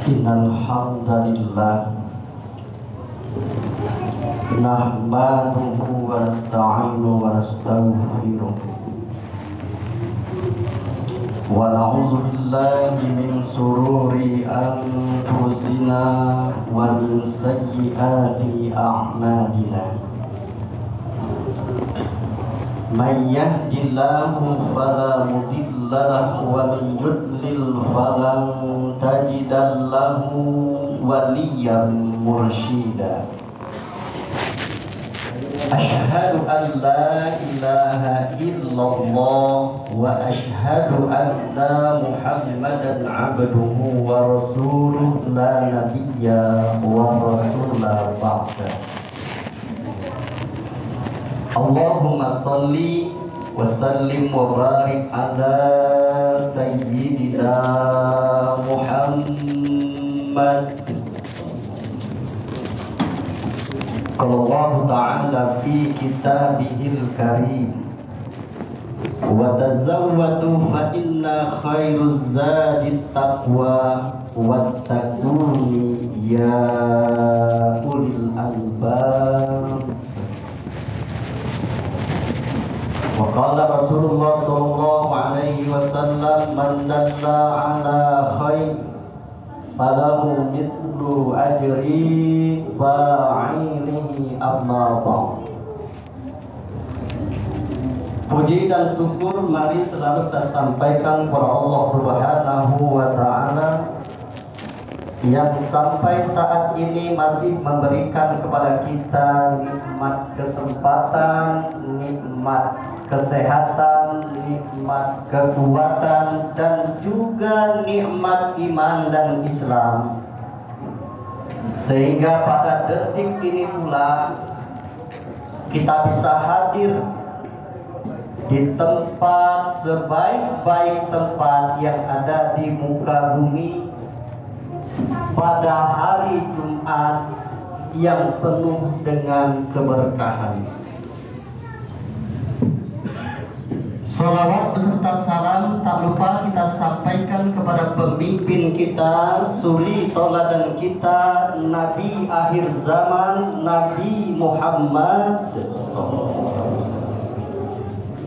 Innal hamdalillah nahmaduhu wa nasta'inuhu wa nastaghfiruh wa na'udzu billahi min shururi anfusina wa min sayyiati a'malina. Man yahdihillahu fala mudilla lahu wa man yudlil falan tajida lahu waliyyan mursyida. Asyhadu an la ilaha illallah wa asyhadu anna Muhammadan abduhu wa rasuluhu la nabiyya wa rasula ba'da. Allahumma salli wa sallim wa barik ala sayyidina Muhammad. Qala Allah ta'ala fi kitabihil karim wa tazawwadu fa inna khairuz zadit taqwa wattaquni ya ulil albab. Wa qala Rasulullah sallallahu alaihi wasallam man dalla ala khair falahu mithlu ajri fa'ilihi amma ba'd. Puji dan syukur mari selalu kita sampaikan kepada Allah Subhanahu wa taala yang sampai saat ini masih memberikan kepada kita nikmat kesempatan, nikmat kesehatan, nikmat kekuatan, dan juga nikmat iman dan Islam. Sehingga pada detik ini pula kita bisa hadir di tempat sebaik-baik tempat yang ada di muka bumi pada hari Jumat yang penuh dengan keberkahan. Salawat beserta salam tak lupa kita sampaikan kepada pemimpin kita, suri tauladan kita, Nabi akhir zaman, Nabi Muhammad.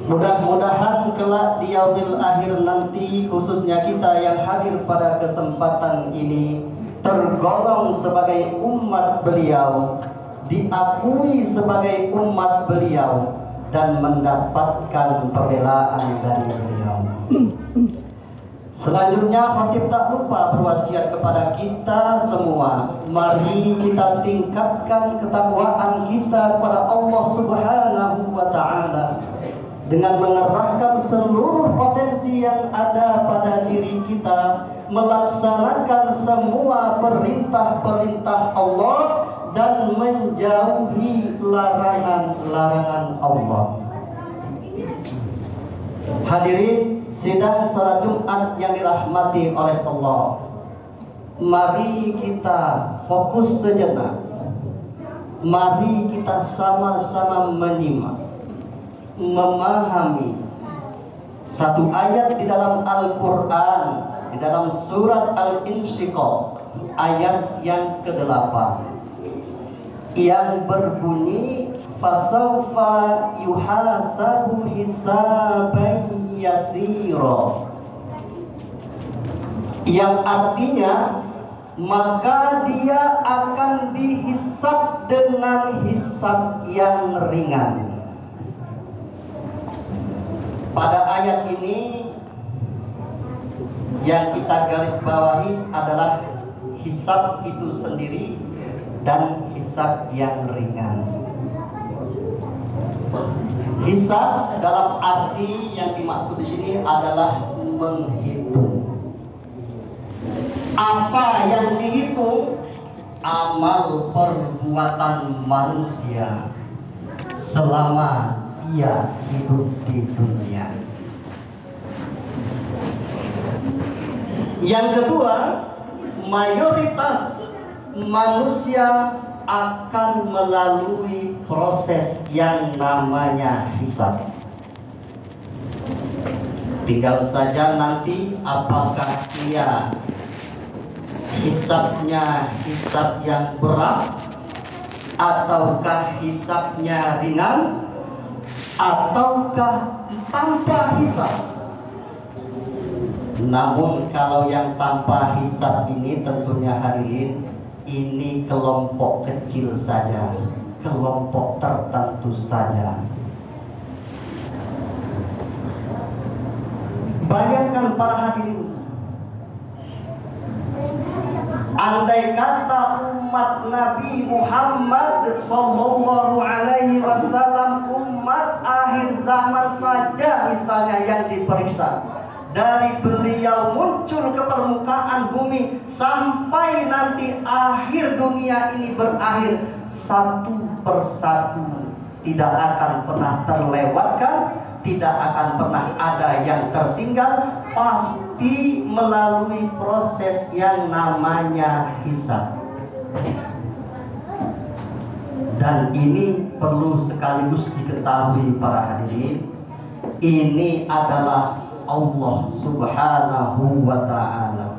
Mudah-mudahan kelak di yaumil akhir nanti, khususnya kita yang hadir pada kesempatan ini, tergolong sebagai umat beliau, diakui sebagai umat beliau, dan mendapatkan pembelaan dari beliau. Selanjutnya khatib tak lupa berwasiat kepada kita semua, mari kita tingkatkan ketakwaan kita kepada Allah Subhanahu wa taala dengan mengerahkan seluruh potensi yang ada pada diri kita, melaksanakan semua perintah-perintah Allah dan menjauhi larangan-larangan Allah. Hadirin sidang salat Jumat yang dirahmati oleh Allah, mari kita fokus sejenak. Mari kita sama-sama menyimak, memahami satu ayat di dalam Al-Quran, di dalam surat Al-Insyiqaq, ayat yang ke-8, yang berbunyi fasawfa yuhasabu hisaban yasira, yang artinya maka dia akan dihisab dengan hisab yang ringan. Pada ayat ini yang kita garis bawahi adalah hisab itu sendiri dan hisab yang ringan. Hisab dalam arti yang dimaksud di sini adalah menghitung. Apa yang dihitung? Amal perbuatan manusia selama ia hidup di dunia. Yang kedua, mayoritas manusia akan melalui proses yang namanya hisab. Tinggal saja nanti apakah ia hisabnya hisab yang berat ataukah hisabnya ringan ataukah tanpa hisab. Namun kalau yang tanpa hisab ini tentunya hadirin, ini kelompok kecil saja, kelompok tertentu saja. Bayangkan para hadirin, andai kata umat Nabi Muhammad sallallahu alaihi wasallam, umat akhir zaman saja misalnya yang diperiksa, dari beliau muncul ke permukaan bumi sampai nanti akhir dunia ini berakhir, satu persatu tidak akan pernah terlewatkan, tidak akan pernah ada yang tertinggal, pasti melalui proses yang namanya hisab. Dan ini perlu sekaligus diketahui para hadirin, ini adalah Allah subhanahu wa ta'ala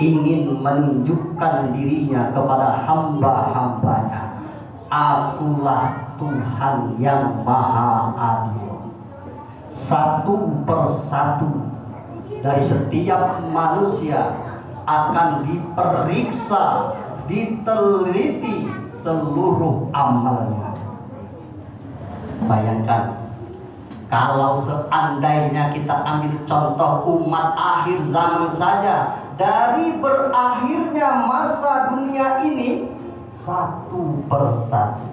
ingin menunjukkan dirinya kepada hamba-hambanya. Akulah Tuhan yang maha adil. Satu persatu dari setiap manusia akan diperiksa, diteliti seluruh amalnya. Bayangkan kalau seandainya kita ambil contoh umat akhir zaman saja, dari berakhirnya masa dunia ini satu persatu,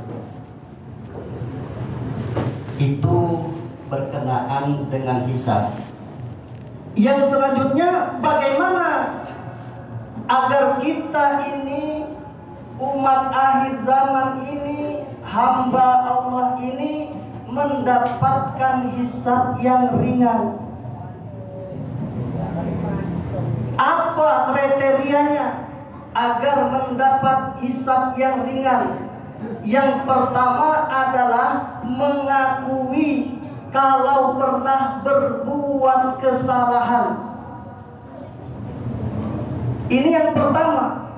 itu berkenaan dengan hisab. Yang selanjutnya, bagaimana agar kita ini, umat akhir zaman ini, hamba Allah ini, mendapatkan hisab yang ringan? Apa kriterianya agar mendapat hisab yang ringan? Yang pertama adalah mengakui kalau pernah berbuat kesalahan. Ini yang pertama,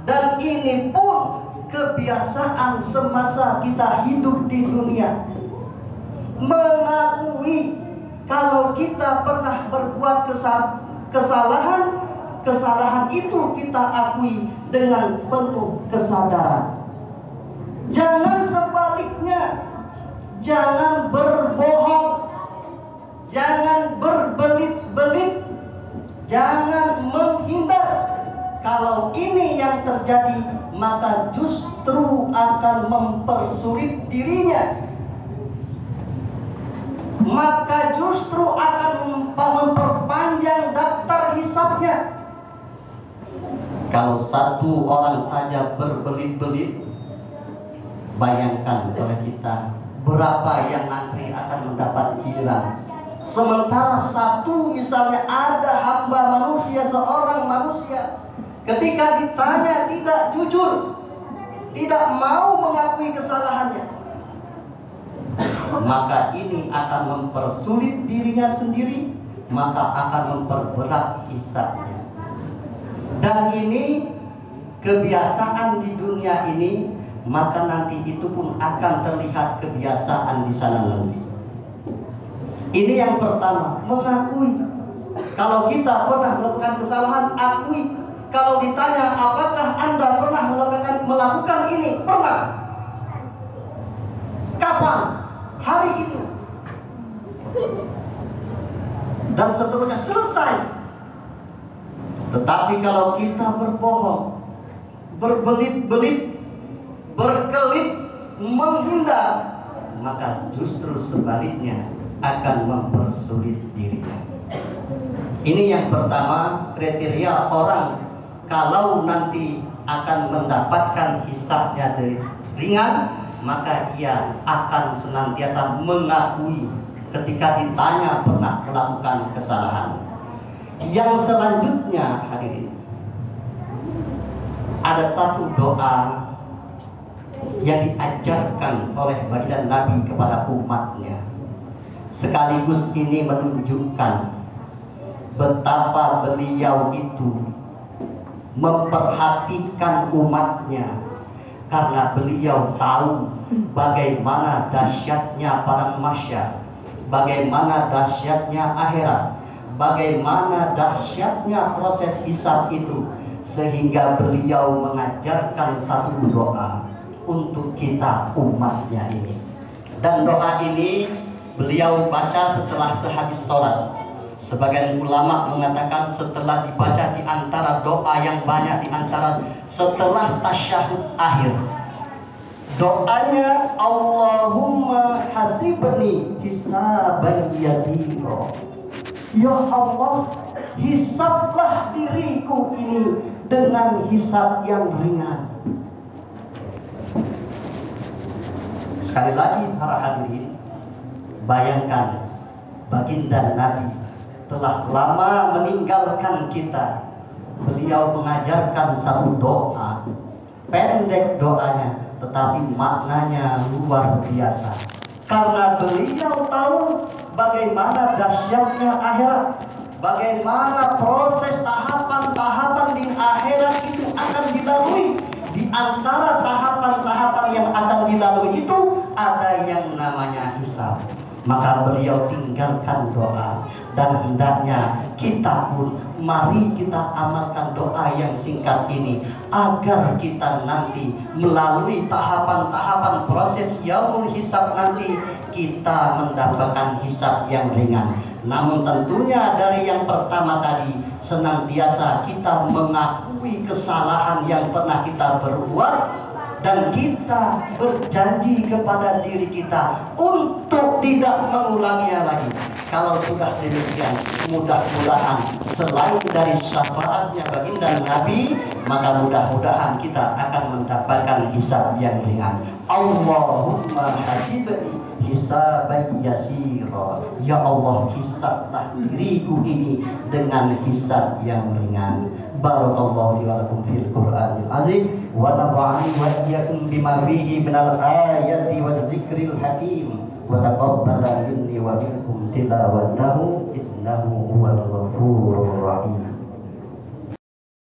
dan ini pun kebiasaan semasa kita hidup di dunia. Mengakui kalau kita pernah berbuat kesalahan, kesalahan itu kita akui dengan penuh kesadaran. Jangan sebaliknya, jangan berbohong, jangan berbelit-belit, jangan menghindar. Kalau ini yang terjadi, maka justru akan mempersulit dirinya, maka justru akan memperpanjang daftar hisabnya. Kalau satu orang saja berbelit-belit, bayangkan oleh kita berapa yang antri akan mendapat giliran. Sementara satu misalnya ada hamba manusia, seorang manusia, ketika ditanya tidak jujur, tidak mau mengakui kesalahannya, maka ini akan mempersulit dirinya sendiri, maka akan memperberat hisabnya. Dan ini kebiasaan di dunia ini, maka nanti itu pun akan terlihat kebiasaan di sana nanti. Ini yang pertama, mengakui. Kalau kita pernah melakukan kesalahan, akui. Kalau ditanya apakah Anda pernah melakukan ini? Pernah. Kapan? Hari itu. Dan seterusnya, selesai. Tetapi kalau kita berbohong, berbelit-belit, berkelit, menghindar, maka justru sebaliknya akan mempersulit dirinya. Ini yang pertama, kriteria orang kalau nanti akan mendapatkan hisabnya dari ringan, maka ia akan senantiasa mengakui ketika ditanya pernah melakukan kesalahan. Yang selanjutnya, hadirin, ada satu doa yang diajarkan oleh baginda Nabi kepada umatnya. Sekaligus ini menunjukkan betapa beliau itu memperhatikan umatnya, karena beliau tahu bagaimana dahsyatnya padang mahsyar, bagaimana dahsyatnya akhirat, bagaimana dahsyatnya proses hisab itu, sehingga beliau mengajarkan satu doa untuk kita umatnya ini. Dan doa ini beliau baca setelah sehabis sholat. Sebagian ulama mengatakan setelah dibaca di antara doa yang banyak, di antara setelah tasyahud akhir. Doanya, Allahumma hasibni hisaban yasira. Ya Allah, hisablah diriku ini dengan hisab yang ringan. Sekali lagi para hadirin, bayangkan baginda Nabi telah lama meninggalkan kita. Beliau mengajarkan satu doa, pendek doanya, tetapi maknanya luar biasa. Karena beliau tahu bagaimana dahsyatnya akhirat, bagaimana proses tahapan-tahapan di akhirat itu akan dilalui. Di antara tahapan-tahapan yang akan dilalui itu ada yang namanya hisab. Maka beliau tinggalkan doa. Dan hendaknya kita pun mari kita amalkan doa yang singkat ini, agar kita nanti melalui tahapan-tahapan proses yaumul hisab nanti kita mendapatkan hisab yang ringan. Namun tentunya dari yang pertama tadi, senantiasa kita mengakui kesalahan yang pernah kita berbuat, dan kita berjanji kepada diri kita untuk tidak mengulanginya lagi. Kalau sudah demikian, mudah-mudahan selain dari syafaatnya baginda Nabi, maka mudah-mudahan kita akan mendapatkan hisab yang ringan. Allahumma hasibni hisaban yasira. Ya Allah, hisablah diriku ini dengan hisab yang ringan. Barakallahu li wa lakum fil Qur'anil azim wa nafa'ani wa iyyakum bima fihi minal ayati waz zikril hakim wa taqabbala minni wa minkum tilawatahu innahu huwal ghafurur rahim.